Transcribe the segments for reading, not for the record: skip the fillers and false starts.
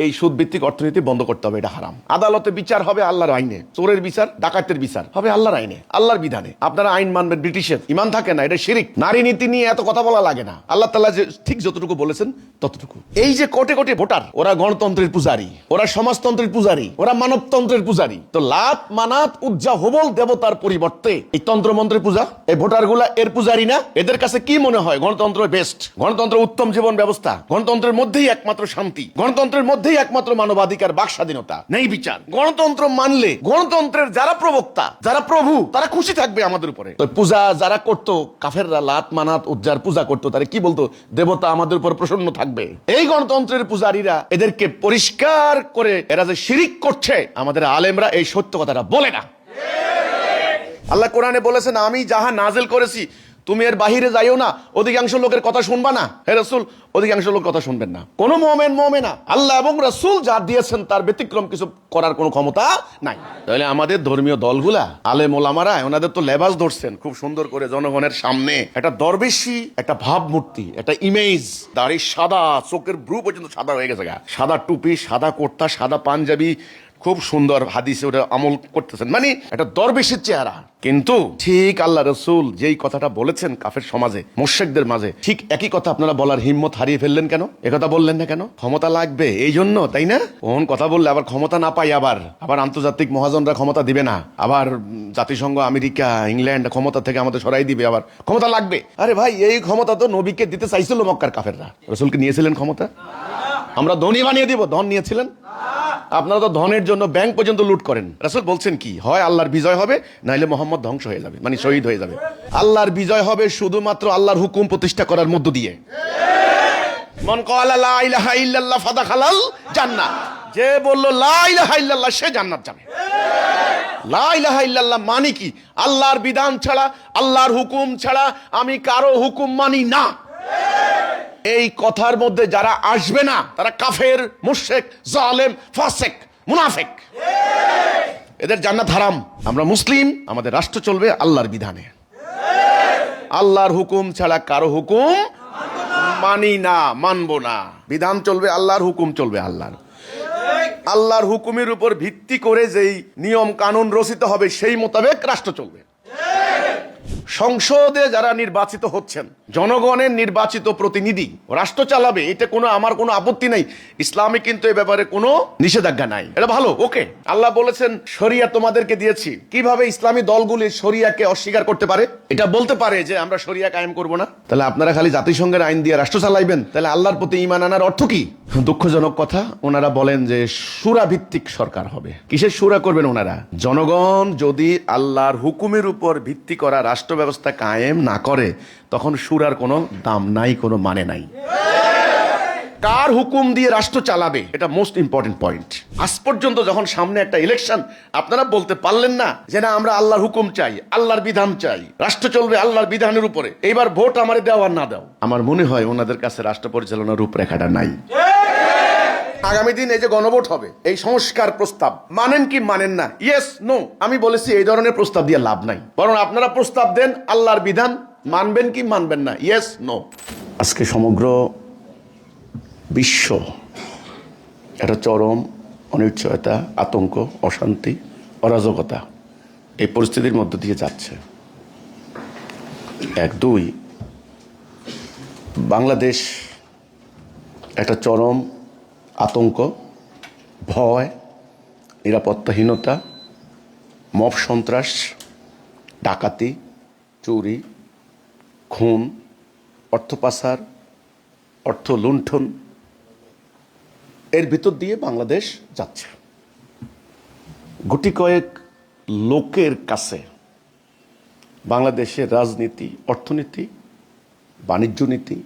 এই সুদ ভিত্তিক অর্থনীতি বন্ধ করতে হবে, এটা হারাম। আদালতে বিচার হবে আল্লাহর আইনে, চোরের বিচার ডাকাতের বিচার হবে আল্লাহর আইনে, আল্লাহর বিধানে। আপনারা আইন মানবেন ব্রিটিশের, ইমান থাকে না, এটা শিরিক। নারী নীতি নিয়ে এত কথা বলা লাগে না, আল্লাহ তাআলা যে ঠিক যতটুকু বলেছেন ততটুকু। এই যে কোটি কোটি ভোটার, ওরা গণতন্ত্রের পূজারী, ওরা সমাজতন্ত্রের পূজারী, ওরা মানবতন্ত্রের পূজারী। তো লাত মানাত উজ্জা হবল দেবতার পরিবর্তে এই তন্ত্রমন্ত্রের পূজা, এই ভোটারগুলা এর পূজারী না? এদের কাছে কি মনে হয় গণতন্ত্র বেস্ট, গণতন্ত্র উত্তম জীবন ব্যবস্থা, গণতন্ত্রের মধ্যেই একমাত্র শান্তি, গণতন্ত্রের মধ্যেই একমাত্র মানবাধিকার, বাক স্বাধীনতা, নেই বিচার। গণতন্ত্র মানলে গণতন্ত্রের যারা প্রবক্তা, যারা প্রভু, তারা খুশি থাকবে আমাদের উপরে। তো পূজা যারা করতো, কাফেররা লাত মানাত উজ্জার পূজা করতো, তারা কি বলতো? দেবতা আমাদের উপর প্রসন্ন থাকবে। এই গণতন্ত্রের পূজারীরা এদেরকে পরিষ্কার করে এরা যে শিরিক করছে, আমাদের আলেমরা এই সত্য কথাটা বলে না। আল্লাহ কোরআনে বলেছেন, আমি যাহা নাজিল করেছি তুমি এর বাহিরে যাইও না, অধিকাংশ লোকের কথা শুনবা না। হে রাসূল, অধিকাংশ লোক কথা শুনবেন না। কোন মুমিন মুমিনা আল্লাহ এবং রাসূল যা দিয়েছেন তার ব্যতিক্রম কিছু করার কোনো ক্ষমতা নাই। তাহলে আমাদের ধর্মীয় দলগুলা, আলেম ওলামারা, ওনাদের তো লেবাস ধরছেন খুব সুন্দর করে জনগণের সামনে, একটা দরবেশি, একটা ভাবমূর্তি, একটা ইমেজ, দাড়ি সাদা, চোখের ব্রু পর্যন্ত সাদা হয়ে গেছে, সাদা টুপি, সাদা কুর্তা, সাদা পাঞ্জাবি, খুব সুন্দর হাদিসে ওটা আমল করতেছেন, মানে একটা দরবেশের চেহারা। কিন্তু ঠিক আল্লাহ রসুল যেই কথাটা বলেছেন কাফের সমাজে, মুশরিকদের মাঝে, ঠিক একই কথা আপনারা বলার হিম্মত হারিয়ে ফেললেন কেন? একথা বললেন না কেন? ক্ষমতা লাগবে এই জন্য, তাই না? কোন কথা বললে আবার ক্ষমতা না পাই, আবার আন্তর্জাতিক মহাজনরা ক্ষমতা দিবে না, আবার জাতিসংঘ, আমেরিকা, ইংল্যান্ড ক্ষমতা থেকে আমাদের সরাই দিবে, আবার ক্ষমতা লাগবে। আরে ভাই, এই ক্ষমতা তো নবীকে দিতে চাইছিল মক্কার কাফেররা, রসুলকে নিয়েছিলেন ক্ষমতা? আমরা ধনী বানিয়ে দিব, ধন নিয়েছিলেন? আপনারা তো ধনের জন্য ব্যাংক পর্যন্ত লুট করেন। রাসূল বলছেন কি, হয় আল্লাহর বিজয় হবে, নাইলে মোহাম্মদ ধ্বংস হয়ে যাবে, মানে শহীদ হয়ে যাবে। আল্লাহর বিজয় হবে শুধুমাত্র আল্লাহর হুকুম প্রতিষ্ঠা করার মধ্য দিয়ে। মান ক্বালা লা ইলাহা ইল্লাল্লাহ ফাদাখালাল জান্নাহ, যে বলল লা ইলাহা ইল্লাল্লাহ সে জান্নাত যাবে। লা ইলাহা ইল্লাল্লাহ মানে কি? আল্লাহর বিধান ছাড়া, আল্লাহর হুকুম ছাড়া আমি কারো হুকুম মানি না। এই কথার মধ্যে যারা আসবে না, তারা কাফের, মুশরিক, জালেম, ফাসিক, মুনাফিক, এদের জান্নাত হারাম। আমরা মুসলিম, আমাদের রাষ্ট্র চলবে আল্লাহর বিধানে, আল্লাহর হুকুম ছাড়া কারো হুকুম মানি না, মানবো না। বিধান চলবে আল্লাহর, হুকুম চলবে আল্লাহর। আল্লাহর হুকুমের উপর ভিত্তি করে যেই নিয়ম কানুন রচিত হবে, সেই মোতাবেক রাষ্ট্র চলবে। সংসদে যারা নির্বাচিত হচ্ছেন, জনগণের নির্বাচিত প্রতিনিধি, রাষ্ট্র চালাবে, এটা আমার কোনো আপত্তি নাই। ইসলামে কিন্তু এই ব্যাপারে কোনো নিষেধাজ্ঞা নাই, এটা ভালো, ওকে। আল্লাহ বলেছেন শরিয়া তোমাদেরকে দিয়েছি। কিভাবে ইসলামী দলগুলি শরিয়াকে অস্বীকার করতে পারে? এটা বলতে পারে যে আমরা শরিয়া কায়েম করব না। তাহলে আপনারা খালি জাতিসংঘের আইন দিয়ে রাষ্ট্র চালাইবেন, তাহলে আল্লাহর প্রতি ঈমান আনার অর্থ কি? দুঃখজনক কথা, ওনারা বলেন যে শুরা ভিত্তিক সরকার হবে। কিসের শুরা করবেন ওনারা? জনগণ যদি আল্লাহর হুকুমের উপর ভিত্তি করা রাষ্ট্র ব্যবস্থা কায়েম না করে, তখন শুরার কোনো দাম নাই, কোনো মানে নাই। কার হুকুম দিয়ে রাষ্ট্র চালাবে, এটা মোস্ট ইম্পর্টেন্ট পয়েন্ট। আজ পর্যন্ত যখন সামনে একটা ইলেকশন, আপনারা বলতে পারলেন না যে না আমরা আল্লাহর হুকুম চাই, আল্লাহর বিধান চাই, রাষ্ট্র চলবে আল্লাহর বিধানের উপরে, এইবার ভোট আমারে দাও আর না দাও। আমার মনে হয় ওনাদের কাছে রাষ্ট্র পরিচালনার রূপরেখাটা নাই। আগামী দিন এই যে গণভোট হবে, এই সংস্কার প্রস্তাব মানেন কি মানেন না? Yes, no. আমি বলেছি এই ধরনের প্রস্তাব দিয়ে লাভ নাই, বরং আপনারা প্রস্তাব দেন আল্লাহর বিধান মানবেন কি মানবেন না, ইয়েস, নো। আজকে সমগ্র বিশ্ব একটা চরম অনিশ্চয়তা, আতঙ্ক, অশান্তি, অরাজকতা, এই পরিস্থিতির মধ্য দিয়ে যাচ্ছে। এক, দুই, বাংলাদেশ একটা চরম আতঙ্ক, ভয়, নিরাপত্তাহীনতা, মব সন্ত্রাস, ডাকাতি, চুরি, খুন, অর্থ পাচার, অর্থ লুণ্ঠন, এর ভিতর দিয়ে বাংলাদেশ যাচ্ছে। গুটি কয়েক লোকের কাছে বাংলাদেশের রাজনীতি, অর্থনীতি, বাণিজ্য নীতি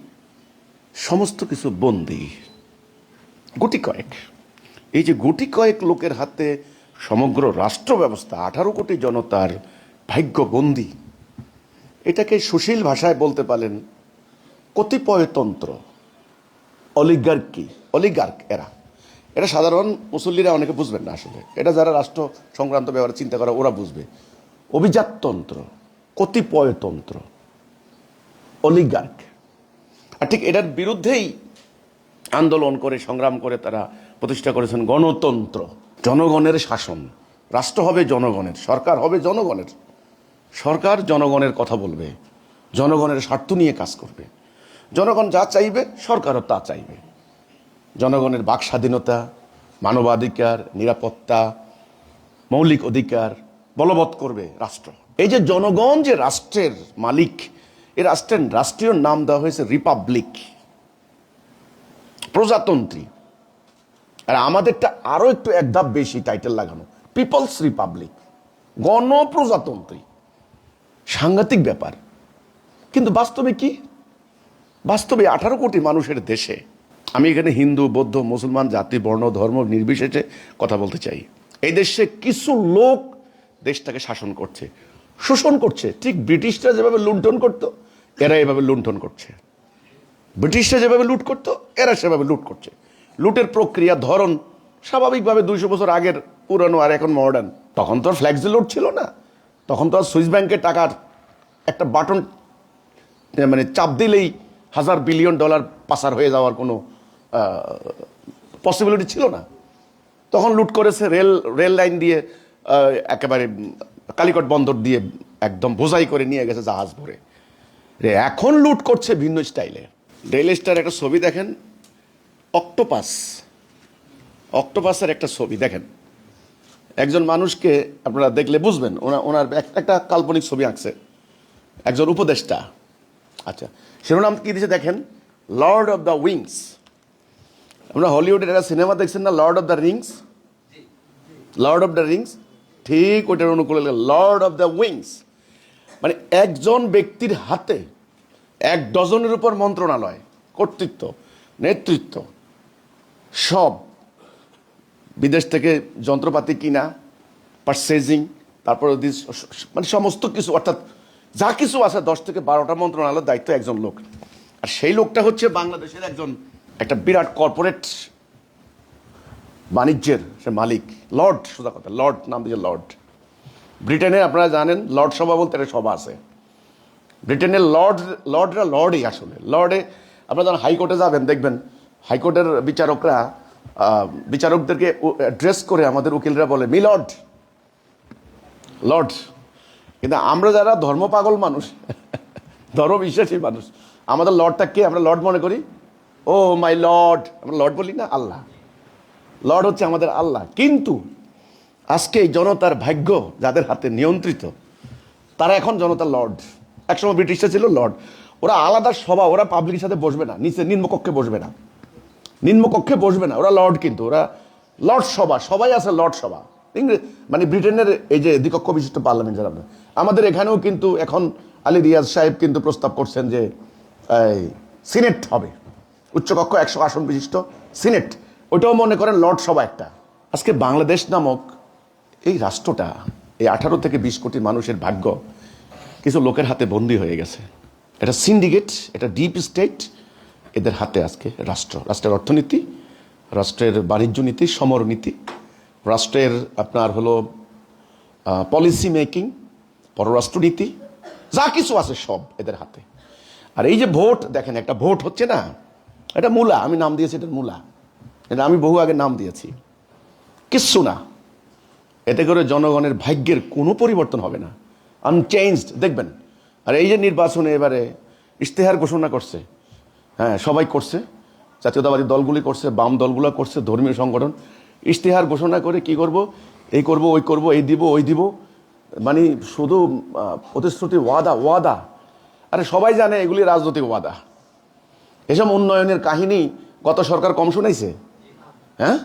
সমস্ত কিছু বন্দী। গুটি কয়েক, এই যে গুটি কয়েক লোকের হাতে সমগ্র রাষ্ট্র ব্যবস্থা, 18 কোটি জনতার ভাগ্যবন্দী, এটাকে সুশীল ভাষায় বলতে পারেন কতিপয়তন্ত্র, অলিগার্কি, অলিগার্ক। এটা সাধারণ মুসল্লিরা অনেকে বুঝবেন না আসলে, এটা যারা রাষ্ট্র সংক্রান্ত ব্যাপারে চিন্তা করে ওরা বুঝবে। অভিজাততন্ত্র, কতিপয়তন্ত্র, অলিগার্ক। আর ঠিক এটার বিরুদ্ধেই আন্দোলন করে, সংগ্রাম করে তারা প্রতিষ্ঠা করেছেন গণতন্ত্র, জনগণের শাসন। রাষ্ট্র হবে জনগণের, সরকার হবে জনগণের। সরকার জনগণের কথা বলবে, জনগণের স্বার্থ নিয়ে কাজ করবে। জনগণ যা চাইবে সরকারও তা চাইবে। জনগণের বাক স্বাধীনতা, মানবাধিকার, নিরাপত্তা, মৌলিক অধিকার বলবৎ করবে রাষ্ট্র। এই যে জনগণ যে রাষ্ট্রের মালিক, এই রাষ্ট্রের রাষ্ট্রীয় নাম দেওয়া হয়েছে রিপাবলিক, প্রজাতন্ত্রী। আর আমাদেরটা আরো একটু এক ধাপ বেশি টাইটেল লাগানো, পিপলস রিপাবলিক, গণপ্রজাতন্ত্রী। সাংঘাতিক ব্যাপার। কিন্তু বাস্তবে কি? বাস্তবে 18 কোটি মানুষের দেশে, আমি এখানে হিন্দু, বৌদ্ধ, মুসলমান, জাতি, বর্ণ, ধর্ম নির্বিশেষে কথা বলতে চাই, এই দেশে কিছু লোক দেশটাকে শাসন করছে, শোষণ করছে। ঠিক ব্রিটিশরা যেভাবে লুণ্ঠন করতো, এরা এভাবে লুণ্ঠন করছে। ব্রিটিশরা যেভাবে লুট করতো, এরা সেভাবে লুট করছে। লুটের প্রক্রিয়া, ধরন স্বাভাবিকভাবে 200 বছর আগের পুরনো আর এখন মডার্ন। তখন তো আর ফ্ল্যাক্সি লোড ছিল না, তখন তো আর সুইস ব্যাংকের টাকার একটা বাটন মানে চাপ দিলেই $1000 বিলিয়ন পাচার হয়ে যাওয়ার কোনো পসিবিলিটি ছিল না। তখন লুট করেছে রেল লাইন দিয়ে, একেবারে কালিকট বন্দর দিয়ে একদম বোঝাই করে নিয়ে গেছে জাহাজ ভরে। এখন লুট করছে ভিন্ন স্টাইলে। ডেইলি স্টার একটা ছবি দেখেন, অক্টোপাসের একটা ছবি দেখেন। একজন মানুষকে আপনারা দেখলে বুঝবেন, ওনার একটা কাল্পনিক ছবি আঁকছে একজন উপদেষ্টা। আচ্ছা, শিরোনাম কি দিয়েছে দেখেন, লর্ড অফ দ্য উইংস। আমরা হলিউডের একটা সিনেমা দেখছেন না, Lord of the Rings? Lord of the Rings ঠিক ওইটার অনুকূলে লর্ড অফ দ্য উইংস। মানে একজন ব্যক্তির হাতে 1 ডজনের উপর মন্ত্রণালয়, কর্তৃত্ব, নেতৃত্ব, সব বিদেশ থেকে যন্ত্রপাতি কিনা, পারচেজিং, তারপর মানে সমস্ত কিছু, অর্থাৎ যা কিছু আছে 10 থেকে 12টা মন্ত্রণালয়ের দায়িত্ব একজন লোক। আর সেই লোকটা হচ্ছে বাংলাদেশের একটা বিরাট কর্পোরেট বাণিজ্যের সে মালিক, লর্ড। সোজা কথা, লর্ড নাম দিয়েছে লর্ড। ব্রিটেনে আপনারা জানেন লর্ড সভা বলতে একটা সভা আছে। ব্রিটেনের লর্ডরা লর্ডই আসলে। লর্ডে আপনারা যখন হাইকোর্টে যাবেন দেখবেন হাইকোর্টের বিচারকদেরকে ড্রেস করে আমাদের উকিলরা বলে মি লর্ড, লর্ড। কিন্তু আমরা যারা ধর্ম পাগল মানুষ, ধর্ম বিশ্বাসী মানুষ, আমাদের লর্ডটা কে? আমরা লর্ড মনে করি, ও মাই লর্ড। আমরা লর্ড বলি না, আল্লাহ। লর্ড হচ্ছে আমাদের আল্লাহ। কিন্তু আজকে এই জনতার ভাগ্য যাদের হাতে নিয়ন্ত্রিত, তারা এখন জনতার লর্ড। একসময় ব্রিটিশরা ছিল লর্ড। ওরা আলাদা সভা, ওরা পাবলিকের সাথে বসবে না, নিচে নিম্নকক্ষে বসবে না, নিম্নকক্ষে বসবে না। ওরা লর্ড, কিন্তু ওরা লর্ড সভা, সবাই আছে লর্ড সভা। মানে ব্রিটেনের এই যে দ্বিকক্ষ বিশিষ্ট পার্লামেন্ট যারা, আমাদের এখানেও কিন্তু এখন আলী রিয়াজ সাহেব কিন্তু প্রস্তাব করছেন যে সিনেট হবে, উচ্চকক্ষ 100 আসন বিশিষ্ট সিনেট, ওইটাও মনে করেন লর্ড সভা একটা। আজকে বাংলাদেশ নামক এই রাষ্ট্রটা, এই 18 থেকে 20 কোটি মানুষের ভাগ্য কিছু লোকের হাতে বন্দী হয়ে গেছে। এটা সিন্ডিকেট, এটা ডিপ স্টেট, এদের হাতে আজকে রাষ্ট্র, রাষ্ট্রের অর্থনীতি, রাষ্ট্রের বাণিজ্য নীতি, সমরনীতি, রাষ্ট্রের আপনার হলো পলিসি মেকিং, পররাষ্ট্রনীতি, যা কিছু আছে সব এদের হাতে। আর এই যে ভোট দেখেন, একটা ভোট হচ্ছে না, এটা মূলা, আমি নাম দিয়েছি এটা মূলা, এটা আমি বহু আগে নাম দিয়েছি। কিচ্ছু না, এতে করে জনগণের ভাগ্যের কোনো পরিবর্তন হবে না, আনচেঞ্জড দেখবেন। আর এই যে নির্বাচনে এবারে ইশতেহার ঘোষণা করছে, হ্যাঁ সবাই করছে, জাতীয়তাবাদী দলগুলি করছে, বাম দলগুলো করছে, ধর্মীয় সংগঠন ইশতেহার ঘোষণা করে কি করব, এই করব, ওই করব, এই দিব, ওই দিব, মানে শুধু প্রতিশ্রুতি, ওয়াদা ওয়াদা। আরে সবাই জানে এগুলি রাজনৈতিক ওয়াদা। এসব উন্নয়নের কাহিনী গত সরকার কম শুনাইছে? হ্যাঁ,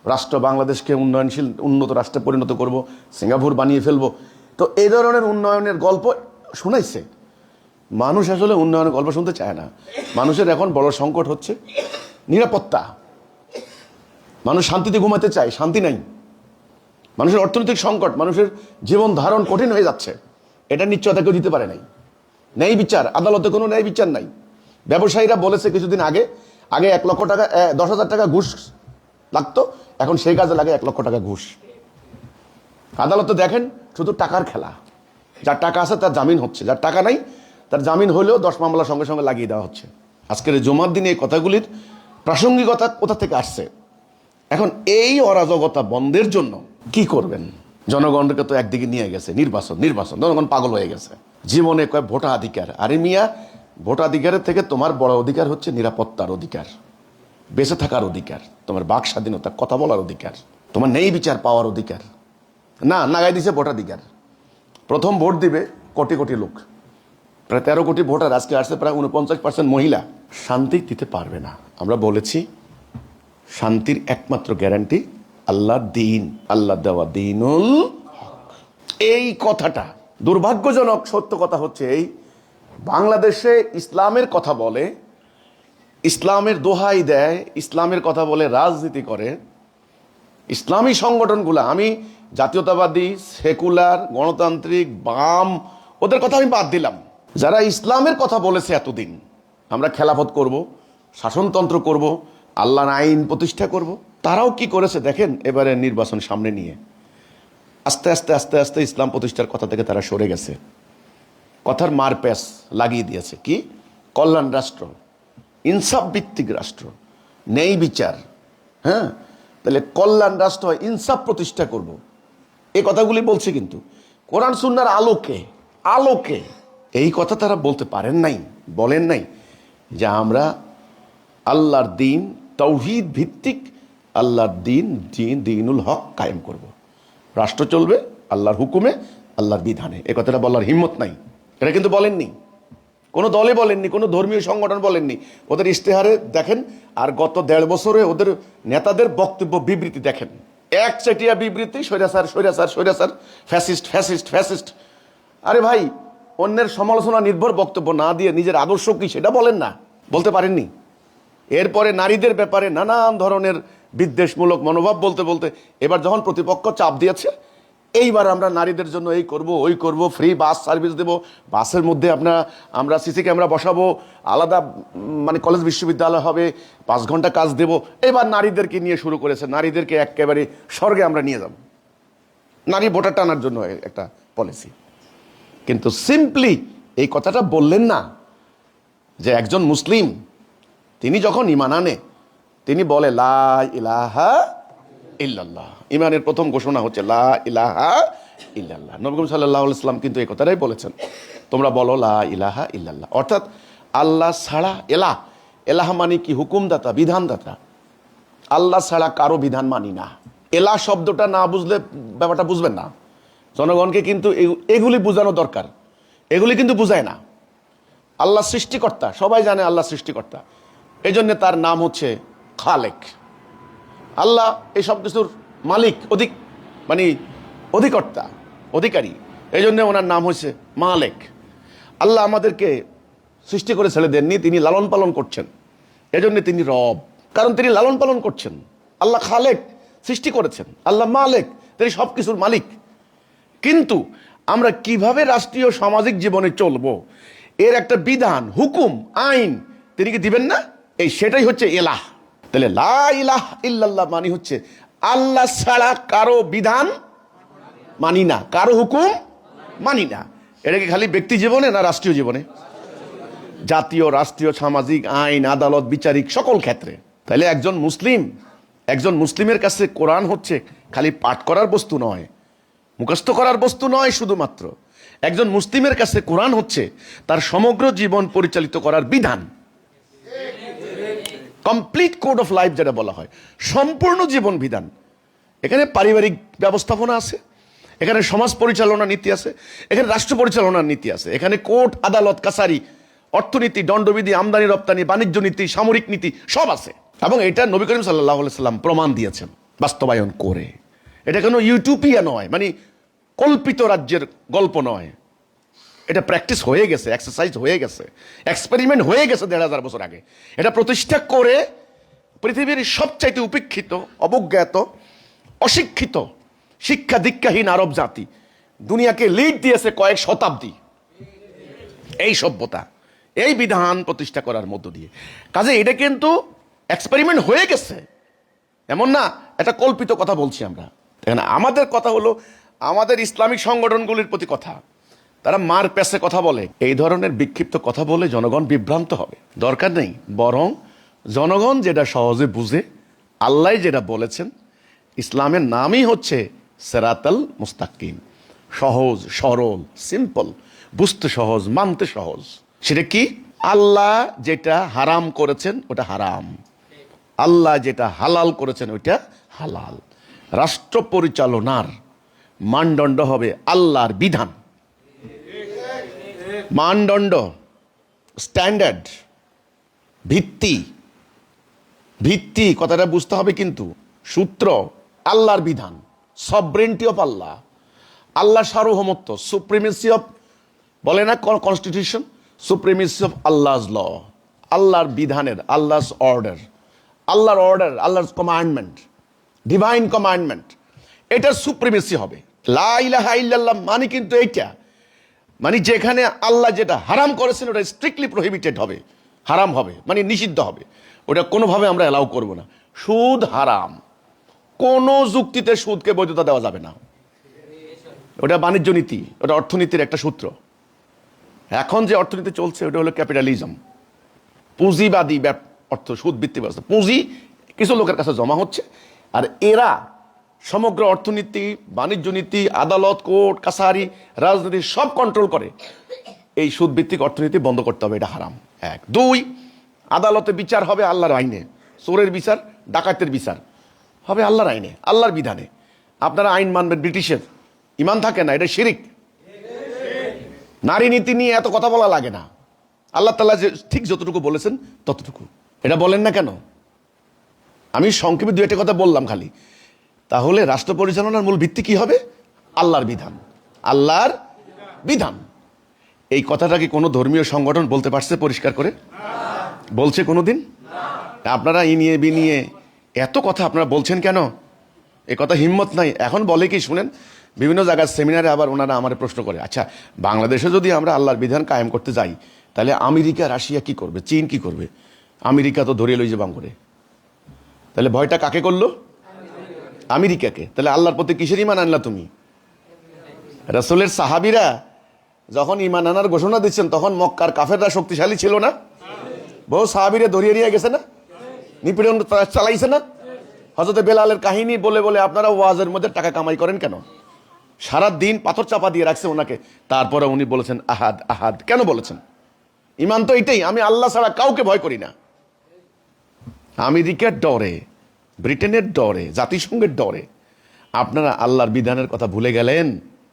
রাষ্ট্র বাংলাদেশকে উন্নয়নশীল উন্নত রাষ্ট্রে পরিণত করব, সিঙ্গাপুর বানিয়ে ফেলবো, তো এই ধরনের উন্নয়নের গল্প শুনাইছে। মানুষ আসলে উন্নয়নের গল্প শুনতে চায় না। মানুষের এখন বড় সংকট হচ্ছে নিরাপত্তা। মানুষ শান্তিতে ঘুমাতে চায়, শান্তি নাই। মানুষের অর্থনৈতিক সংকট, মানুষের জীবন ধারণ কঠিন হয়ে যাচ্ছে, এটা নিশ্চয়তা কেউ দিতে পারে নাই। ন্যায় বিচার, আদালতে কোনো ন্যায় বিচার নাই। ব্যবসায়ীরা বলেছে কিছুদিন আগে 1 লক্ষ টাকা 10,000 টাকা ঘুষ লাগতো, এখন সেই কাজে লাগে 1 লক্ষ টাকা ঘুষ। আদালতে দেখেন শুধু টাকার খেলা। যার টাকা আছে তার জামিন হচ্ছে, যার টাকা নাই তার জামিন হলেও 10 মামলা সঙ্গে সঙ্গে লাগিয়ে দেওয়া হচ্ছে। আজকের জুমার দিনে এই কথাগুলির প্রাসঙ্গিকতা কোথা থেকে আসছে? এখন এই অরাজকতা বন্ধের জন্য কি করবেন? জনগণকে তো একদিকে নিয়ে গেছে নির্বাচন নির্বাচন, জনগণ পাগল হয়ে গেছে। জীবনে কয় ভোটাধিকার। আরে মিয়া, ভোটাধিকারের থেকে তোমার বড় অধিকার হচ্ছে নিরাপত্তার অধিকার, বেঁচে থাকার অধিকার, তোমার বাক স্বাধীনতা, কথা বলার অধিকার, তোমার নেই বিচার পাওয়ার অধিকার। না, নাগাই দিছে ভোটাধিকার। প্রথম ভোট দিবে কোটি কোটি লোক, প্রায় 13 কোটি ভোটার, আজকে আসছে প্রায় 49% মহিলা। শান্তি দিতে পারবে না। আমরা বলেছি শান্তির একমাত্র গ্যারান্টি আল্লাহর দিন, আল্লাহ দেওয়া দিনুল হক। এই কথাটা দুর্ভাগ্যজনক। সত্য কথা হচ্ছে এই, বাংলাদেশে ইসলামের কথা বলে, ইসলামের দোহাই দেয়, ইসলামের কথা বলে রাজনীতি করে ইসলামী সংগঠনগুলো। আমি জাতীয়তাবাদী, সেকুলার, গণতান্ত্রিক, বাম, ওদের কথা আমি বাদ দিলাম। যারা ইসলামের কথা বলেছে এতদিন, আমরা খেলাফত করব, শাসনতন্ত্র করব, আল্লাহর আইন প্রতিষ্ঠা করব, তারাও কি করেছে দেখেন। এবারে নির্বাচন সামনে নিয়ে আস্তে আস্তে আস্তে আস্তে ইসলাম প্রতিষ্ঠার কথা থেকে তারা সরে গেছে। কথার মার প্যাচ লাগিয়ে দিয়েছে। কি কল্যাণ রাষ্ট্র, ইনসাফ ভিত্তিক রাষ্ট্র, ন্যায় বিচার। হ্যাঁ, তাহলে কল্যাণ রাষ্ট্র হয়, ইনসাফ প্রতিষ্ঠা করব, এই কথাগুলি বলছে। কিন্তু কোরআন সুন্নাহর আলোকে আলোকে এই কথা তারা বলতে পারেন নাই, বলেন নাই যে আমরা আল্লাহর দিন, তাওহীদ ভিত্তিক আল্লাহর দিন, দিনুল হক কায়েম করব। রাষ্ট্র চলবে আল্লাহর হুকুমে, আল্লাহর বিধানে। এ কথাটা বলার হিম্মত নাই। এটা কিন্তু বলেননি, কোনো দলে বলেননি, কোনো ধর্মীয় সংগঠন বলেননি। ওদের ইশতেহারে দেখেন, আর গত 1.5 বছরে ওদের নেতাদের বক্তব্য বিবৃতি দেখেন, একচেটিয়া বিবৃতি, স্বৈরাচার স্বৈরাচার স্বৈরাচার, ফ্যাসিস্ট ফ্যাসিস্ট ফ্যাসিস্ট। আরে ভাই, অন্যের সমালোচনা নির্ভর বক্তব্য না দিয়ে নিজের আদর্শ কি সেটা বলেন না, বলতে পারেননি। এরপরে নারীদের ব্যাপারে নানান ধরনের বিদ্বেষমূলক মনোভাব বলতে বলতে এবার যখন প্রতিপক্ষ চাপ দিয়েছে, এইবার আমরা নারীদের জন্য এই করব, ওই করব, ফ্রি বাস সার্ভিস দেব, বাসের মধ্যে আমরা সিসি ক্যামেরা বসাবো, আলাদা মানে কলেজ বিশ্ববিদ্যালয় হবে, 5 ঘন্টা কাজ দেব। এবার নারীদেরকে নিয়ে শুরু করেছে, নারীদেরকে একেবারে স্বর্গে আমরা নিয়ে যাব, নারী ভোটার টানার জন্য একটা পলিসি। কিন্তু সিম্পলি এই কথাটা বললেন না যে একজন মুসলিম তিনি যখন ঈমান আনে, তিনি বলে লা ইলাহা ইল্লাল্লাহ। ঈমানের প্রথম ঘোষণা হচ্ছে লা ইলাহা ইল্লাল্লাহ। নবী করিম সাল্লাল্লাহু আলাইহি ওয়াসাল্লাম কিন্তু এই কথাটাই বলেছেন, তোমরা বলো লা ইলাহা ইল্লাল্লাহ। অর্থাৎ আল্লাহ ছাড়া, এলাহ মানে কি? হুকুমদাতা, বিধানদাতা। আল্লাহ ছাড়া কারো বিধান মানি না। এলাহ শব্দটা না বুঝলে ব্যাপারটা বুঝবেন না। জনগণকে কিন্তু এগুলি বোঝানো দরকার। এগুলি কিন্তু বুঝায় না। আল্লাহ সৃষ্টিকর্তা, সবাই জানে আল্লাহ সৃষ্টিকর্তা, এই জন্য তার নাম হচ্ছে খালেক। আল্লাহ এই সব কিছুর মালিক, মানে অধিকর্তা, অধিকারী, এই জন্য ওনার নাম হচ্ছে মালেক। আল্লাহ আমাদেরকে সৃষ্টি করে ছেড়ে দেননি, তিনি লালন পালন করছেন, এজন্য তিনি রব, কারণ তিনি লালন পালন করছেন। আল্লাহ খালেক, সৃষ্টি করেছেন। আল্লাহ মালেক, তিনি সব কিছুর মালিক। কিন্তু আমরা কিভাবে রাষ্ট্রীয় সামাজিক জীবনে চলবো, এর একটা বিধান, হুকুম, আইন তিনি কি দিবেন না? সেটাই হচ্ছে এলাহ। তাহলে লা ইলাহা ইল্লাল্লাহ মানে হচ্ছে আল্লাহ ছাড়া কারো বিধান মানি না, কারো হুকুম মানি না। এটা কি খালি ব্যক্তি জীবনে না রাষ্ট্রীয় জীবনে? জাতীয়, রাষ্ট্রীয়, সামাজিক, আইন, আদালত, বিচারিক সকল ক্ষেত্রে। তাহলে একজন মুসলিমের কাছে কোরআন হচ্ছে খালি পাঠ করার বস্তু নয়, মুখস্থ করার বস্তু নয় শুধুমাত্র। একজন মুসলিমের কাছে কোরআন হচ্ছে তার সমগ্র জীবন পরিচালিত করার বিধান, কমপ্লিট কোড অফ লাইফ যেটা বলা হয়, সম্পূর্ণ জীবন বিধান। এখানে পারিবারিক ব্যবস্থাপনা আছে, এখানে সমাজ পরিচালনার নীতি আছে, এখানে রাষ্ট্র পরিচালনার নীতি আছে, এখানে কোর্ট, আদালত, কাছারি, অর্থনীতি, দণ্ডবিধি, আমদানি রপ্তানি, বাণিজ্য নীতি, সামরিক নীতি সব আছে। এবং এটা নবী করিম সাল্লাল্লাহু আলাইহি সাল্লাম প্রমাণ দিয়েছেন বাস্তবায়ন করে। এটা কোনো ইউটোপিয়া নয়, মানে কল্পিত রাজ্যের গল্প নয়। এটা প্র্যাকটিস হয়ে গেছে, এক্সারসাইজ হয়ে গেছে, এক্সপেরিমেন্ট হয়ে গেছে 1500 বছর আগে। এটা প্রতিষ্ঠা করে পৃথিবীর সবচাইতে উপেক্ষিত, অবজ্ঞাত, অশিক্ষিত, শিক্ষা দীক্ষাহীন আরব জাতি দুনিয়াকে লিড দিয়েছে কয়েক শতাব্দী এই সভ্যতা, এই বিধান প্রতিষ্ঠা করার মধ্য দিয়ে। কাজে এটা কিন্তু এক্সপেরিমেন্ট হয়ে গেছে, এমন না এটা কল্পিত কথা বলছি আমরা। এখানে আমাদের কথা হলো আমাদের ইসলামিক সংগঠনগুলির প্রতি কথা। তারা মার প্যাসে কথা বলে, এই ধরনের বিক্ষিপ্ত কথা বলে জনগণ বিভ্রান্ত হবে, দরকার নেই। বরং জনগণ যেটা সহজে বুঝে আল্লাহ যেটা বলেছেন, ইসলামের নামই হচ্ছে সিরাতাল মুস্তাকিম, সহজ সরল, সিম্পল, বুঝতে সহজ, মানতে সহজ। সেটা কি? আল্লাহ যেটা হারাম করেছেন ওটা হারাম, আল্লাহ যেটা হালাল করেছেন ওইটা হালাল। রাষ্ট্র পরিচালনার মানদণ্ড হবে আল্লাহর বিধান, মানদণ্ড, স্ট্যান্ডার্ড, ভিত্তি, ভিত্তি কথাটা বুঝতে হবে, কিন্তু সূত্র আল্লাহর বিধান, সবরেন্টি অফ আল্লাহ, আল্লাহর সার্বভৌমত্ব, সুপ্রিমেসি অফ, বলে না কনস্টিটিউশন, সুপ্রিমেসি অফ আল্লাহস ল, আল্লাহর বিধানের, আল্লাহস অর্ডার, আল্লাহর অর্ডার, আল্লাহর কমান্ডমেন্ট, ডিভাইন কমান্ডমেন্ট, এটার সুপ্রিমেসি হবে। লা ইলাহা ইল্লাল্লাহ মানে কিন্তু এইটা, মানে যেখানে আল্লাহ যেটা হারাম করেছেন ওটা স্ট্রিক্টলি প্রহিবিটেড হবে, হারাম হবে, মানে নিষিদ্ধ হবে, ওটা কোনোভাবে আমরা অ্যালাউ করব না। সুদ হারাম, কোনো যুক্তিতে সুদকে বৈধতা দেওয়া যাবে না, ওটা বাণিজ্য নীতি, ওটা অর্থনীতির একটা সূত্র। এখন যে অর্থনীতি চলছে ওটা হলো ক্যাপিটালিজম, পুঁজিবাদী অর্থ, সুদ ভিত্তিক ব্যবস্থা। পুঁজি কিছু লোকের কাছে জমা হচ্ছে, আর এরা সমগ্র অর্থনীতি, বাণিজ্য নীতি, আদালত, কোর্ট কাছারি, রাজনীতি সব কন্ট্রোল করে। এই সুদ ভিত্তিক অর্থনীতি বন্ধ করতে হবে, এটা হারাম। এক। দুই, আদালতে বিচার হবে আল্লাহর আইনে, চোরের বিচার, ডাকাতের বিচার হবে আল্লাহর আইনে, আল্লাহর বিধানে। আপনারা আইন মানবেন ব্রিটিশের, ইমান থাকে না, এটা শিরিক। নারী নীতি নিয়ে এত কথা বলা লাগে না, আল্লাহ তাআলা যে ঠিক যতটুকু বলেছেন ততটুকু। এটা বলেন না কেন? আমি সংক্ষেপে দু একটা কথা বললাম খালি। তাহলে রাষ্ট্র পরিচালনার মূল ভিত্তি কি হবে? আল্লাহর বিধান, আল্লাহর বিধান। এই কথাটা কি কোনো ধর্মীয় সংগঠন বলতে পারছে পরিষ্কার করে? বলছে কোনোদিন? আপনারা ই নিয়ে বি নিয়ে এত কথা আপনারা বলছেন কেন? এ কথা হিম্মত নাই। এখন বলে কি শুনেন, বিভিন্ন জায়গার সেমিনারে আবার ওনারা আমার প্রশ্ন করে, আচ্ছা বাংলাদেশে যদি আমরা আল্লাহর বিধান কায়েম করতে যাই তাহলে আমেরিকা, রাশিয়া কি করবে, চীন কি করবে? আমেরিকা তো ধরিয়ে লই যে বাং করে, তাহলে ভয়টা কাকে করলো? আমেরিকাকে। তাহলে আল্লাহর প্রতি কিসের ইমান আনলা তুমি? রাসূলের সাহাবীরা যখন ইমান আনার ঘোষণা দিচ্ছেন তখন মক্কার কাফেররা শক্তিশালী ছিল না? বহু সাহাবীরা ধরিয়ে নিয়ে গেছে না, নিপীড়ন চালাইছে না? হযরত বেলালের কাহিনী বলে বলে আপনারা ওয়াজের মধ্যে টাকা কামাই করেন কেন? সারা দিন পাথর চাপা দিয়ে রাখছে ওনাকে, তারপরে উনি বলেছেন আহাদ আহাদ। কেন বলেছেন? ইমান তো এটাই, আমি আল্লাহ ছাড়া কাউকে ভয় করি না। আমেরিকার ডরে, ব্রিটেনের ডরে, জাতিসংঘের ডরে আপনারা আল্লাহর বিধানের কথা ভুলে গেলেন।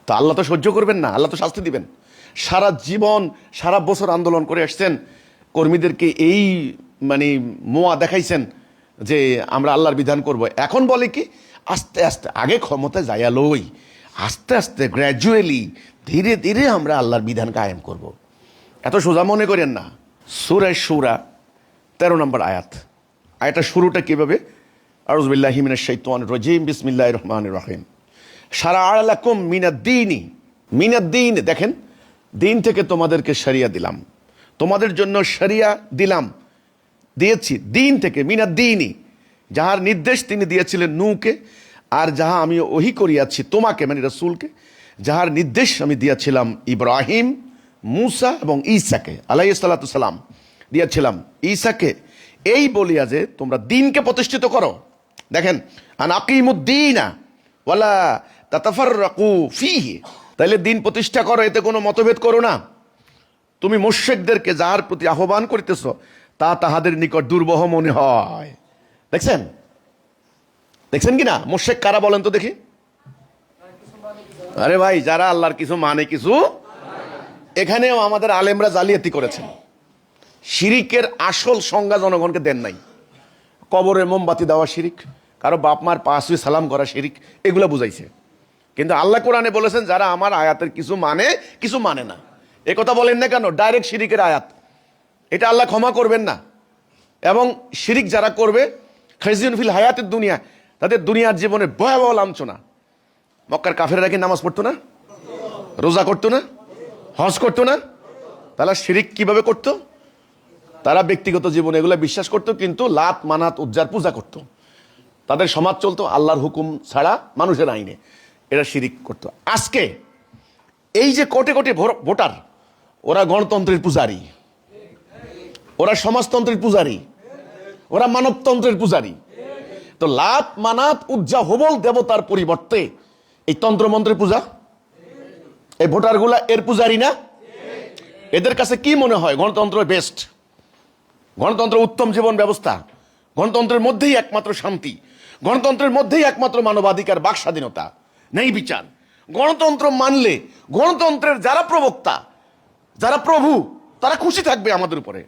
তো আল্লাহ তো সহ্য করবেন না, আল্লাহ তো শাস্তি দিবেন। সারা জীবন, সারা বছর আন্দোলন করে আসছেন, কর্মীদেরকে এই মানে মোয়া দেখাইছেন যে আমরা আল্লাহর বিধান করব। এখন বলে কি আস্তে আস্তে, আগে ক্ষমতায় যাইয়া লই, আস্তে আস্তে গ্র্যাজুয়ালি ধীরে ধীরে আমরা আল্লাহর বিধান কায়েম করব। এত সোজা মনে করেন না। সূরা শুরা 13 নম্বর আয়াত। আয়াতটা শুরুটা কিভাবে? আউযু বিল্লাহি মিনাশ শাইতানির রাজিম, বিসমিল্লাহির রহমানির রহিম। শারাআ লাকুম মিনাদ-দীনি, মিনাদ-দীন, দেখেন দিন থেকে তোমাদেরকে শরিয়া দিলাম, তোমাদের জন্য শরিয়া দিলাম, দিয়েছি দিন থেকে, মিনাদ-দীনি, যাহার নির্দেশ তিনি দিয়েছিলেন নূহকে, আর যাহা আমি ওহী করিয়াছি তোমাকে, মানে রাসূলকে, যাহার নির্দেশ আমি দিয়েছিলাম ইব্রাহিম, মূসা এবং ঈসাকে আলাইহিস সালাতু সালাম দিয়েছিলাম, ঈসাকে, এই বলিয়া যে তোমরা দিনকে প্রতিষ্ঠিত করো। দেখেন, আন আকিমুদ্দীনা ওয়ালা তাতাফাররাকু ফীহি, তাইলে দিন প্রতিষ্ঠা করো, এতে কোনো মতভেদ করো না। তুমি মুশরিকদেরকে যাহার প্রতি আহ্বান করিতেছ তা তাহাদের নিকট দুর্বহ মনে হয়। দেখছেন, দেখছেন কি না? মুশরিক কারা বলেন তো দেখি? আরে ভাই, যারা আল্লাহর কিছু মানে কিছু, এখানেও আমাদের আলেমরা জালিয়াতি করেছেন। শিরিকের আসল সংজ্ঞা জনগণকে দেন নাই। কবরে মোমবাতি দেওয়া শিরিক, কারো বাপ মার পা ছুঁয়ে সালাম করা শিরিক, এগুলো বুঝাইছে। কিন্তু আল্লাহ কোরআনে বলেছেন যারা আমার আয়াতের কিছু মানে কিছু মানে না। এ কথা বলেন না কেন? ডাইরেক্ট শিরিকের আয়াত, এটা আল্লাহ ক্ষমা করবেন না। এবং শিরিক যারা করবে খাইজিউন ফিল হায়াতের দুনিয়া, তাদের দুনিয়ার জীবনে ভয়াবহ লাঞ্ছনা। মক্কার কাফেররা কি নামাজ পড়তো না, রোজা করতো না, হজ করতো না? তারা শিরিক কিভাবে করতো? তারা ব্যক্তিগত জীবনে এগুলো বিশ্বাস করতো, কিন্তু লাত মানাত উজ্জার পূজা করতো। তাদের সমাজ চলতো আল্লাহর হুকুম ছাড়া, মানুষের আইনে। এরা শিরিক করতো। আজকে এই যে কোটি কোটি ভোটার, ওরা গণতন্ত্রের পূজারী, ওরা সমাজতন্ত্রের পূজারী, ওরা মানবতন্ত্রের পূজারী। তো তো লাত মানাত উজ্জা হবল দেবতার পরিবর্তে এই তন্ত্রমন্ত্রের পূজা, এই ভোটারগুলা এর পূজারি না? এদের কাছে কি মনে হয় গণতন্ত্র বেস্ট, গণতন্ত্র উত্তম জীবন ব্যবস্থা, গণতন্ত্রের মধ্যেই একমাত্র শান্তি, গণতন্ত্রের মধ্যেই একমাত্র মানবাধিকার, বাক স্বাধীনতা, নেই বিচার। গণতন্ত্র মানলে গণতন্ত্রের যারা প্রবক্তা, যারা প্রভু, তারা খুশি থাকবে আমাদের উপরে।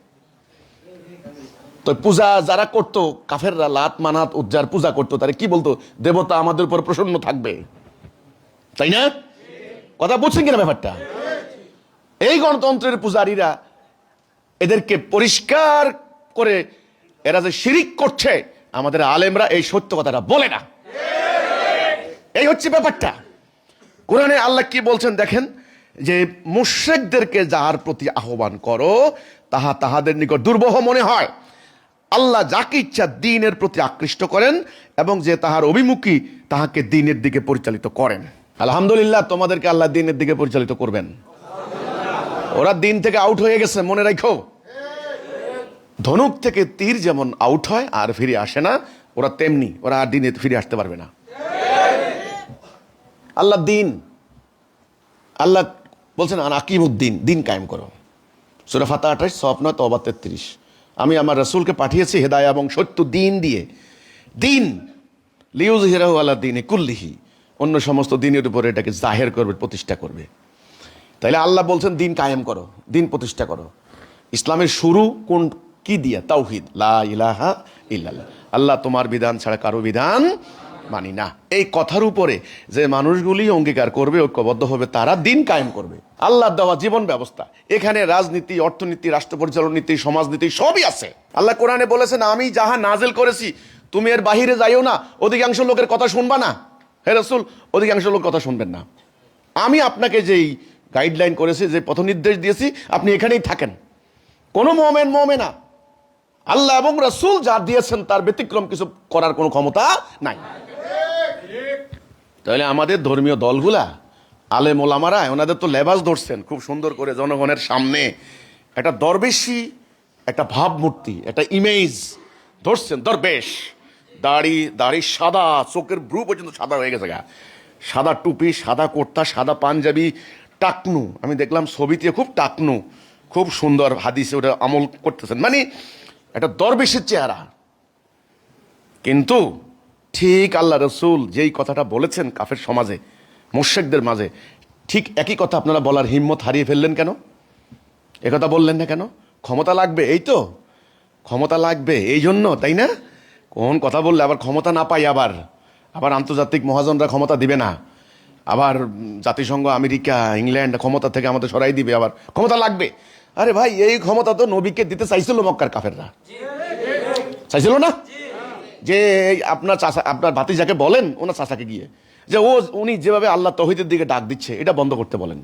তো পূজা যারা করতো, কাফেররা লাত মানাত উজ্জার পূজা করতো, তারা কি বলতো? দেবতা আমাদের উপর প্রসন্ন থাকবে, তাই না? কথা বুঝছেন কিনা ব্যাপারটা? এই গণতন্ত্রের পূজারীরা এদেরকে পরিষ্কার করে এরা যে শিরিক করছে, আমাদের আলেমরা এই সত্য কথাটা বলে না। এই হচ্ছে ব্যাপারটা। কোরআনে আল্লাহ কি বলছেন দেখেন, যে মুশরিকদেরকে যার প্রতি আহ্বান করো তাহা তাহাদের নিকট দুর্বহ মনে হয়। আল্লাহ যাকে ইচ্ছা দ্বীনের প্রতি আকৃষ্ট করেন এবং যে তাহার অভিমুখী তাহাকে দ্বীনের দিকে পরিচালিত করেন। আলহামদুলিল্লাহ, তোমাদেরকে আল্লাহ দ্বীনের দিকে পরিচালিত করবেন। ওরা দ্বীন থেকে আউট হয়ে গেছে, মনে রাখো। ধনুক থেকে তীর যেমন আউট হয় আর ফিরে আসে না, ওরা তেমনি, ওরা আর দ্বীনে ফিরে আসতে পারবে না। আল্লাহ দ্বীন, আল্লাহ বলছেন আকিমুদ্দিন, দিন কায়েম করো। সূরা ফাতিহা 28, সফ 9, তওবা 33। আমি আমার রাসূলকে পাঠিয়েছি হেদায়া এবং সত্য দিন দিয়ে। দিন লিউযহিরাহু আলা দীনি কুল্লিহি, অন্য সমস্ত দিনের উপরে এটাকে জাহের করবে, প্রতিষ্ঠা করবে। তাইলে আল্লাহ বলছেন দিন কায়েম করো, দিন প্রতিষ্ঠা করো। ইসলামের শুরু কোন কি দিয়া? তাওহীদ, লা ইলাহা ইল্লাল্লাহ, আল্লাহ তোমার বিধান ছাড়া কারো বিধান মানি না। এই কথার উপরে যে মানুষগুলি অঙ্গীকার করবে, ঐক্যবদ্ধ হবে, তারা দিন কায়েম করবে। আল্লাহর দেওয়া জীবন ব্যবস্থা, এখানে রাজনীতি, অর্থনীতি, রাষ্ট্র পরিচালন নীতি, সমাজনীতি সবই আছে। আল্লাহ কোরআনে বলেছেন, আমি যাহা নাজিল করেছি তুমি এর বাহিরে যাইও না, অধিকাংশ লোকের কথা শুনবা না। হে রাসূল, অধিকাংশ লোক কথা শুনবেন না। আমি আপনাকে যেই গাইডলাইন করেছি, যে পথ নির্দেশ দিয়েছি, আপনি এখানেই থাকেন। কোনো মুমিন মুমিনা আল্লাহ এবং রাসূল যা দিয়েছেন তার ব্যতিক্রম কিছু করার কোনো ক্ষমতা নাই। তাহলে আমাদের ধর্মীয় দলগুলা, আলেম ওলামারা, ওনাদের তো লেবাস ধরছেন খুব সুন্দর করে, জনগণের সামনে একটা দরবেশি, একটা ভাবমূর্তি, একটা ইমেজ ধরছেন। দরবেশ, দাড়ি সাদা, চোখের ব্রু পর্যন্ত সাদা হয়ে গেছে গা, সাদা টুপি, সাদা কুর্তা, সাদা পাঞ্জাবি, টাকনু। আমি দেখলাম ছবিতে খুব টাকনু, খুব সুন্দর, হাদিসে ওটা আমল করতেছেন, মানে একটা দরবেশের চেহারা। কিন্তু ঠিক আল্লাহ রসুল যেই কথাটা বলেছেন কাফের সমাজে, মুশরিকদের মাঝে, ঠিক একই কথা আপনারা বলার হিম্মত হারিয়ে ফেললেন কেন? একথা বললেন না কেন? ক্ষমতা লাগবে, এই তো ক্ষমতা লাগবে এই জন্য, তাই না? কোন কথা বললে আবার ক্ষমতা না পাই, আবার আন্তর্জাতিক মহাজনরা ক্ষমতা দিবে না, আবার জাতিসংঘ, আমেরিকা, ইংল্যান্ড ক্ষমতা থেকে আমাদের সরাই দিবে, আবার ক্ষমতা লাগবে। আরে ভাই, এই ক্ষমতা তো নবীকে দিতে চাইছিল মক্কার কাফেররা, চাইছিল না? যে আপনার চাচা, আপনার ভাতিজাকে বলেন ওনার চাচাকে গিয়ে, যে উনি যেভাবে আল্লাহ তৌহিদের দিকে ডাক দিচ্ছে, এটা বন্ধ করতে বলেন,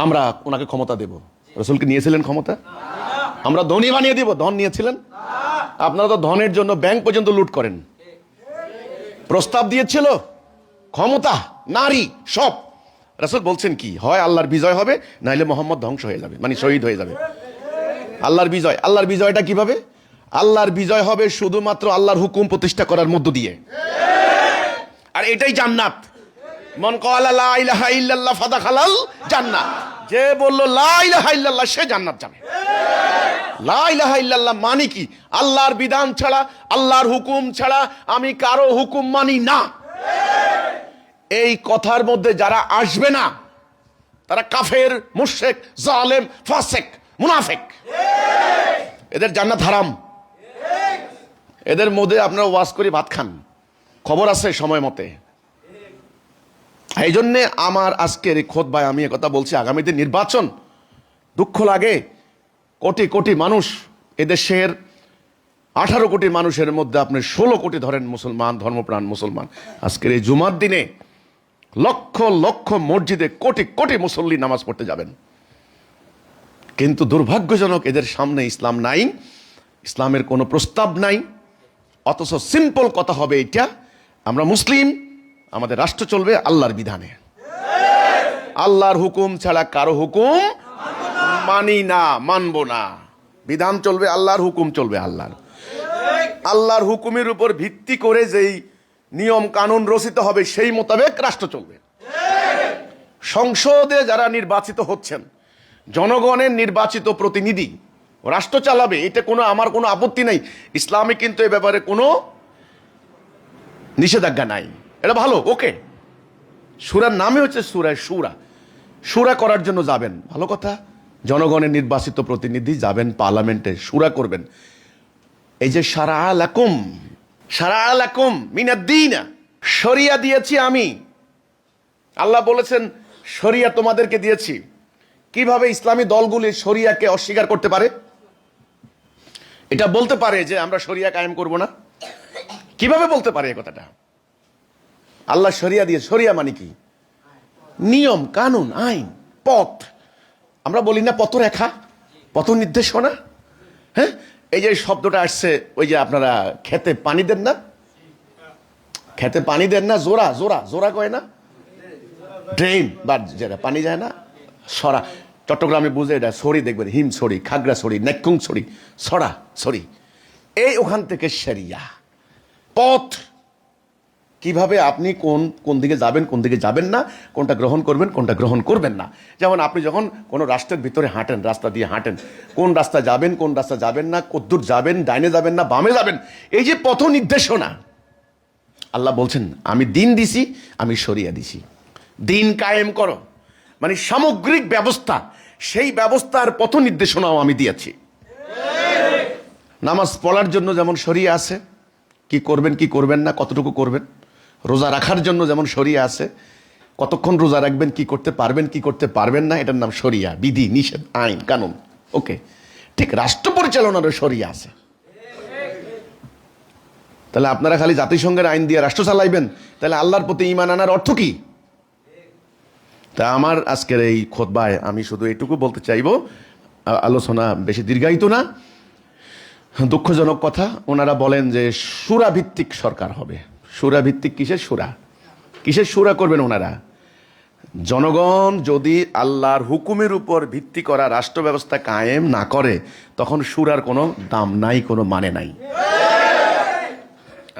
আমরা ওনাকে ক্ষমতা দেব। রাসূলকে নিয়েছিলেন ক্ষমতা? আমরা ধনী বানিয়ে দিব, ধন নিয়েছিলেন? আপনারা তো ধনের জন্য ব্যাংক পর্যন্ত লুট করেন। প্রস্তাব দিয়েছিল ক্ষমতা, নারী, সব। রাসূল বলছেন কি, হয় আল্লাহর বিজয় হবে, নাইলে মোহাম্মদ ধ্বংস হয়ে যাবে, মানে শহীদ হয়ে যাবে। আল্লাহর বিজয়, আল্লাহর বিজয়টা কিভাবে? আল্লাহর বিজয় হবে শুধুমাত্র আল্লাহর হুকুম প্রতিষ্ঠা করার মধ্য দিয়ে, আর এটাই জান্নাত। মান ক্বালা লা ইলাহা ইল্লাল্লাহ ফাদাখালাল জান্নাত, যে বলল লা ইলাহা ইল্লাল্লাহ সে জান্নাত যাবে। লা ইলাহা ইল্লাল্লাহ মানে কি? আল্লাহর বিধান ছাড়া, আল্লাহর হুকুম ছাড়া আমি কারো হুকুম মানি না। এই কথার মধ্যে যারা আসবে না, তারা কাফের, মুশরিক, জালেম, ফাসিক, মুনাফিক। এদের জান্নাত হারাম। এদের মধ্যে আপনারা ওয়াজ করে ভাত খান, খবর আছে সময় মতে। এই জন্যে আমার আজকের এই খুতবায় আমি কথা বলছি, আগামীতে নির্বাচন, দুঃখ লাগে, কোটি কোটি মানুষ, এদেশের 18 কোটি মানুষের মধ্যে আপনি 16 কোটি ধরেন মুসলমান, ধর্মপ্রাণ মুসলমান। আজকের এই জুমার দিনে লক্ষ লক্ষ মসজিদে কোটি কোটি মুসল্লি নামাজ পড়তে যাবেন, কিন্তু দুর্ভাগ্যজনক এদের সামনে ইসলাম নাই, ইসলামের কোনো প্রস্তাব নাই। অথচ সিম্পল কথা হবে এটা, আমরা মুসলিম, আমাদের রাষ্ট্র চলবে আল্লাহর বিধানে, আল্লাহর হুকুম ছাড়া কারো হুকুম মানি না, মানবো না। বিধান চলবে আল্লাহর, হুকুম চলবে আল্লাহর। আল্লাহর হুকুমের উপর ভিত্তি করে যেই নিয়ম কানুন রচিত হবে সেই মোতাবেক রাষ্ট্র চলবে। সংসদে যারা নির্বাচিত হচ্ছেন, জনগণের নির্বাচিত প্রতিনিধি রাষ্ট্র চালাবে, এটা আমার কোনো আপত্তি নাই। ইসলামে কিন্তু এ ব্যাপারে কোনো নিষেধাজ্ঞা নাই, এটা ভালো, ওকে। সূরার নামে হচ্ছে সূরা শুরা, শুরা করার জন্য যাবেন, ভালো কথা। জনগণের নির্বাচিত প্রতিনিধি যাবেন পার্লামেন্টে, শুরা করবেন। এই যে শারা লাকুম মিনাদ-দীন, শরিয়া দিয়েছি আমি, আল্লাহ বলেছেন শরিয়া তোমাদেরকে দিয়েছি। কিভাবে ইসলামী দলগুলি শরিয়াকে অস্বীকার করতে পারে? এটা বলতে পারে যে আমরা শরিয়া কায়েম করব না? কিভাবে বলতে পারে এই কথাটা? আল্লাহ শরিয়া দিয়ে, শরিয়া মানে কি? নিয়ম কানুন, আইন, পথ। আমরা বলি না পথরেখা, পথ নির্দেশনা। হ্যাঁ, এই যে শব্দটা আসছে, ওই যে আপনারা খেতে পানি দেন না, খেতে পানি দেন না, জোড়া জোড়া জোড়া কয় না, ড্রেন বা যেটা পানি যায় না, সরা। চট্টগ্রামে বুঝে এটা সরি, দেখবেন হিম সরি, খাগড়া সরি, নেকুং সরি, সরা সরি। এই ওখান থেকে শরিয়া পথ, কিভাবে আপনি কোন দিকে যাবেন, কোন দিকে যাবেন না, কোনটা গ্রহণ করবেন, কোনটা গ্রহণ করবেন না। যেমন আপনি যখন কোনো রাষ্ট্রের ভিতরে হাঁটেন, রাস্তা দিয়ে হাঁটেন, কোন রাস্তা যাবেন, কোন রাস্তা যাবেন না, কদ্দূর যাবেন, ডাইনে যাবেন না বামে যাবেন, এই যে পথ নির্দেশনা। আল্লাহ বলছেন আমি দিন দিছি, আমি শরিয়া দিছি, দিন কায়েম করো, মানে সামগ্রিক ব্যবস্থা, সেই ব্যবস্থার পথ নির্দেশনাও আমি দিয়েছি। নামাজ পড়ার জন্য যেমন শরিয়া আছে, কি করবেন কি করবেন না, কতটুকু করবেন। রোজা রাখার জন্য যেমন শরিয়া আছে, কতক্ষণ রোজা রাখবেন, কি করতে পারবেন কি করতে পারবেন না, এটার নাম শরিয়া, বিধি নিষেধ, আইন কানুন, ওকে। ঠিক রাষ্ট্র পরিচালনারও শরিয়া আছে। তাহলে আপনারা খালি জাতিসংঘের আইন দিয়ে রাষ্ট্র চালাইবেন, তাহলে আল্লাহর প্রতি ঈমান আনার অর্থ কি? তা আমার আজকের এই খুতবায় আমি শুধু এইটুকু বলতে চাইব, আলোচনা বেশি দীর্ঘায়িত না। দুঃখজনক কথা, ওনারা বলেন যে শুরা ভিত্তিক সরকার হবে। শুরা ভিত্তিক কিসের শুরা? কিসের শুরা করবেন ওনারা? জনগণ যদি আল্লাহর হুকুমের উপর ভিত্তি করা রাষ্ট্র ব্যবস্থা কায়েম না করে, তখন শুরার কোনো দাম নাই, কোনো মানে নাই।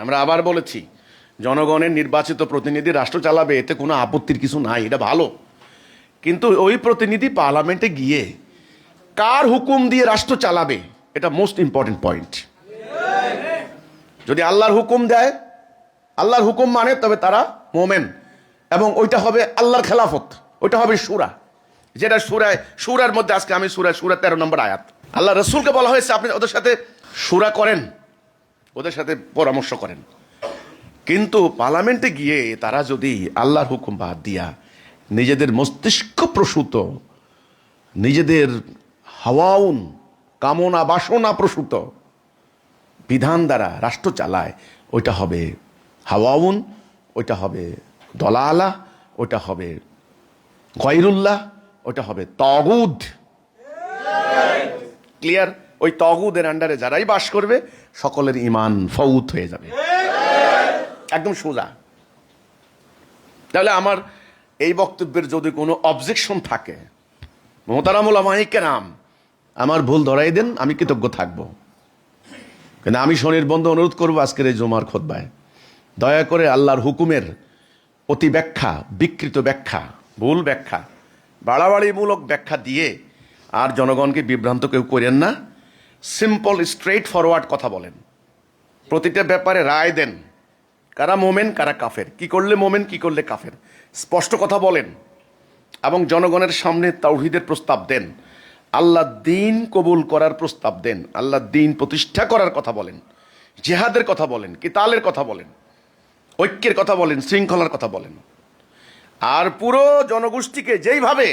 আমরা আবার বলেছি, জনগণের নির্বাচিত প্রতিনিধি রাষ্ট্র চালাবে, এতে কোনো আপত্তির কিছু নাই, এটা ভালো। কিন্তু ওই প্রতিনিধি পার্লামেন্টে গিয়ে কার হুকুম দিয়ে রাষ্ট্র চালাবে, এটা মোস্ট ইম্পর্টেন্ট পয়েন্ট। যদি আল্লাহর হুকুম দেয়, আল্লাহর হুকুম মানে, তবে তারা মোমেন, এবং ওইটা হবে আল্লাহর খেলাফত, ওইটা হবে শুরা। যেটা শুরার মধ্যে আজকে আমি শুরা 13 নম্বর আয়াত, আল্লাহ রসুলকে বলা হয়েছে আপনি ওদের সাথে শুরা করেন, ওদের সাথে পরামর্শ করেন। কিন্তু পার্লামেন্টে গিয়ে তারা যদি আল্লাহর হুকুম বাদ দিয়া নিজেদের মস্তিষ্ক প্রসূত, নিজেদের হাওয়াউন কামনা বাসনা প্রসূত বিধান দ্বারা রাষ্ট্র চালায়, ওইটা হবে হাওয়াউন, ওইটা হবে দলালা, ওইটা হবে গয়রুল্লাহ, ওইটা হবে তাগুদ। ক্লিয়ার? ওই তাগুদের আন্ডারে যারাই বাস করবে, সকলের ঈমান ফৌত হয়ে যাবে, একদম সোজা। তাহলে আমার এই বক্তব্যের যদি কোনো অবজেকশন থাকে, মোহতারাম উলামায়ে কেরাম, আমার ভুল ধরাই দেন, আমি কৃতজ্ঞ থাকব। কিন্তু আমি স্বনির্বন্ধ অনুরোধ করবো আজকের এই জুমার খুতবায়, দয়া করে আল্লাহর হুকুমের অতি ব্যাখ্যা, বিকৃত ব্যাখ্যা, ভুল ব্যাখ্যা, বাড়াবাড়িমূলক ব্যাখ্যা দিয়ে আর জনগণকে বিভ্রান্ত কেউ করেন না। সিম্পল স্ট্রেট ফরওয়ার্ড কথা বলেন, প্রতিটা ব্যাপারে রায় দেন, কারা মোমেন কারা কাফের, কি করলে মোমেন কি করলে কাফের, স্পষ্ট কথা বলেন, এবং জনগণের সামনে তাওহীদের প্রস্তাব দেন, আল্লাহ দ্বীন কবুল করার প্রস্তাব দেন, আল্লাহ দ্বীন প্রতিষ্ঠা করার কথা বলেন, জিহাদের কথা বলেন, কিতালের কথা বলেন, ঐক্যের কথা বলেন, শৃঙ্খলার কথা বলেন। আর পুরো জনগোষ্ঠীকে যেইভাবে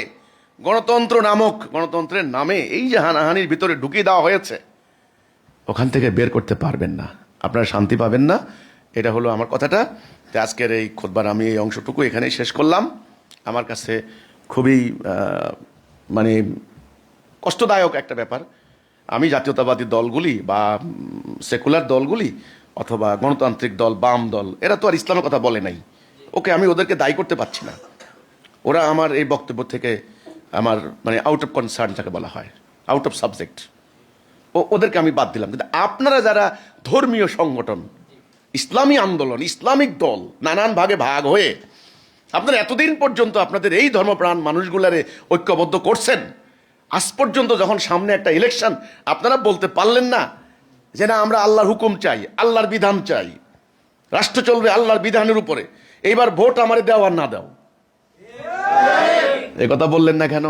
গণতন্ত্রের নামে এই যে হানাহানির ভিতরে ঢুকিয়ে দেওয়া হয়েছে, ওখান থেকে বের করতে পারবেন না, আপনারা শান্তি পাবেন না। এটা হলো আমার কথাটা। আজকের এই খুতবার আমি এই অংশটুকু এখানেই শেষ করলাম। আমার কাছে খুবই মানে কষ্টদায়ক একটা ব্যাপার, আমি জাতীয়তাবাদী দলগুলি বা সেকুলার দলগুলি অথবা গণতান্ত্রিক দল, বাম দল, এরা তো আর ইসলামের কথা বলে নাই, ওকে, আমি ওদেরকে দায়ী করতে পারছি না। ওরা আমার এই বক্তব্য থেকে আমার মানে আউট অফ কনসার্ন যাকে বলা হয়, আউট অফ সাবজেক্ট, ওদেরকে আমি বাদ দিলাম, কিন্তু আপনারা যারা ধর্মীয় সংগঠন, ইসলামী আন্দোলন, ইসলামিক দল, নানান ভাগে ভাগ হয়ে আপনারা এতদিন পর্যন্ত আপনাদের এই ধর্মপ্রাণ মানুষগুলারে ঐক্যবদ্ধ করছেন, আজ পর্যন্ত যখন সামনে একটা ইলেকশন আপনারা বলতে পারলেন না যে না আমরা আল্লাহর হুকুম চাই, আল্লাহর বিধান চাই, রাষ্ট্র চলবে আল্লাহর বিধানের উপরে, এইবার ভোট আমারে দাও আর না দাও, এ কথা বললেন না কেন?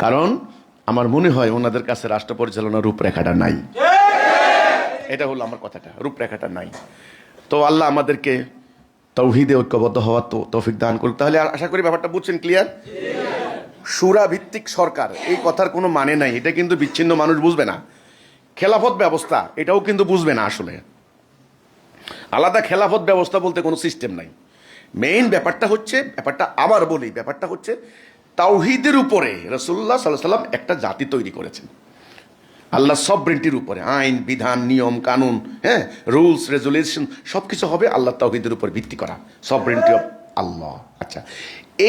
কারণ আমার মনে হয় ওনাদের কাছে রাষ্ট্র পরিচালনার রূপরেখাটা নাই। এটা হলো আমার কথাটা, রূপরেখাটা নাই। তো আল্লাহ আমাদেরকে তাওহীদে ঐক্যবদ্ধ হওয়ার তো তৌফিক দান করুক। তাহলে আশা করি ব্যাপারটা বুঝছেন, ক্লিয়ার? শুরা ভিত্তিক সরকার এই কথার কোনো মানে নাই, এটা কিন্তু বিচ্ছিন্ন মানুষ বুঝবে না। খেলাফত ব্যবস্থা এটাও কিন্তু বুঝবে না। আসলে আলাদা খেলাফত ব্যবস্থা বলতে কোনো সিস্টেম নাই। মেইন ব্যাপারটা হচ্ছে, ব্যাপারটা আবার বলি, ব্যাপারটা হচ্ছে তাওহীদের উপরে রাসূলুল্লাহ সাল্লাল্লাহু আলাইহি ওয়াসাল্লাম একটা জাতি তৈরি করেছেন। আল্লাহ সবরেন্টির উপরে, আইন বিধান নিয়ম কানুন, হ্যাঁ, রুলস রেজুলেশন সবকিছু হবে আল্লাহ তাওহীদের উপর ভিত্তি করা, সবরেন্টি অফ আল্লাহ। আচ্ছা,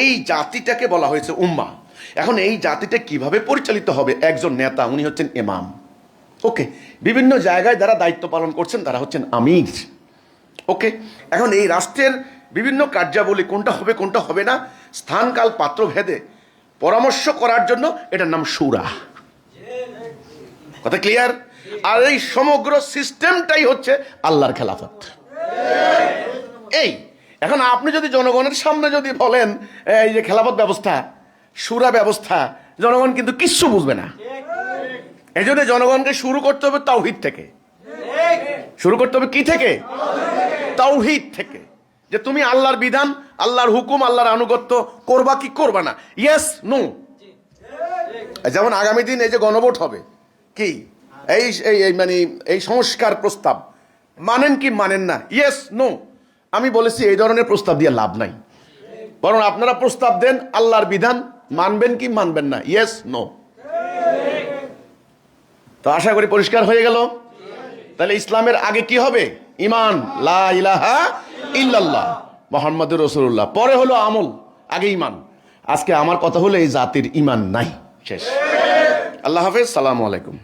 এই জাতিটাকে বলা হয়েছে উম্মাহ। এখন এই জাতিটা কিভাবে পরিচালিত হবে? একজন নেতা, উনি হচ্ছেন ইমাম। ওকে, বিভিন্ন জায়গায় যারা দায়িত্ব পালন করছেন তারা হচ্ছেন আমির। ওকে, এখন এই রাষ্ট্রের বিভিন্ন কার্যাবলী কোনটা হবে কোনটা হবে না, স্থান কাল পাত্র ভেদে পরামর্শ করার জন্য এটার নাম শুরা। কথা ক্লিয়ার? আর এই সমগ্র সিস্টেমটাই হচ্ছে আল্লাহর খেলাফত। এই এখন আপনি যদি জনগণের সামনে যদি বলেন এই যে খেলাফত ব্যবস্থা, শুরা ব্যবস্থা, জনগণ কিন্তু কিচ্ছু বুঝবে না। এই জন্য জনগণকে শুরু করতে হবে তাওহীদ থেকে। শুরু করতে হবে কি থেকে? তাওহীদ থেকে, যে তুমি আল্লাহর বিধান, আল্লাহর হুকুম, আল্লাহর আনুগত্য করবা কি করবা না, ইয়েস নো। যেমন আগামী দিন এই যে গণভোট হবে, কি এই মানে এই সংস্কার প্রস্তাব মানেন কি মানেন না, ইয়েস নো। আমি বলেছি এই ধরনের প্রস্তাব দিয়ে লাভ নাই, বরং আপনারা প্রস্তাব দেন আল্লাহর বিধান মানবেন কি মানবেন না, ইয়েস নো। তো আশা করি পরিষ্কার হয়ে গেল। তাহলে ইসলামের আগে কি হবে? ঈমান, লা ইলাহা ইল্লাল্লাহ মুহাম্মাদুর রাসূলুল্লাহ, পরে হলো আমল, আগে ঈমান। আজকে আমার কথা হলো এই জাতির ঈমান নাই, শেষ। আল্লাহ হাফেজ, সালামু আলাইকুম।